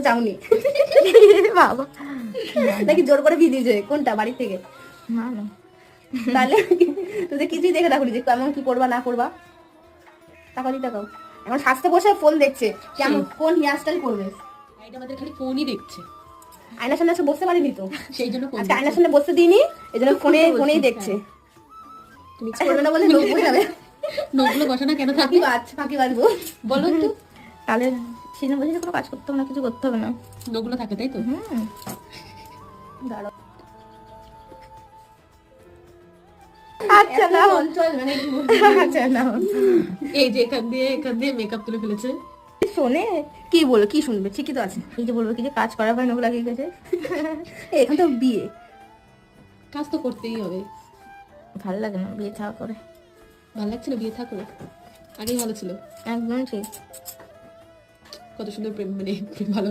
যাওনি বাবা নাকি জোর করে বিয়ে দিয়েছে? কোনটা বাড়ি থেকে? না না তাহলে তুই কিছুই দেখে রাখলি যে কেমন কি করবা না করবা। টাকা দিতে টাকাও এখন সাজতে বসে ফোন দেখছে কেমন কোন হেয়ার স্টাইল করবে। এটা আমাদের খালি ফোনই দেখছে, আয়নার সামনে এসে বসতে পারিনি তো, সেই জন্য ফোন আজকে আয়নার সামনে বসতে দিইনি, এই জন্য ফোনেই দেখছে। তুমি করবে না বলে লোক বোঝাবে, নোটগুলো বসানো কেন থাকবে? ফাঁকি বাজবো বলো একটু। তাহলে সিজন বসে কোনো কাজ করতে হবে না, কিছু করতে হবে না। নোটগুলো থাকে তাই তো? দাঁড়াও আচ্ছা না চল মানে আচ্ছা না এই যে এখান দিয়ে মেকআপ তুলে ফেলেছে। শোনে কি বলো, কি শুনবে? ঠিকই তো আছে। এই যে বলবো কি যে কাজ করার পর নোক লাগিয়ে গেছে। এখন তো বিয়ে, কাজ তো করতেই হবে। ভালো লাগে না বিয়ে থাকা করে, ভালো লাগছিল বিয়ে থাকো, আগেই ভালো ছিল। একদম ঠিক। কত সুন্দর প্রেম, মানে ভালোবাসা।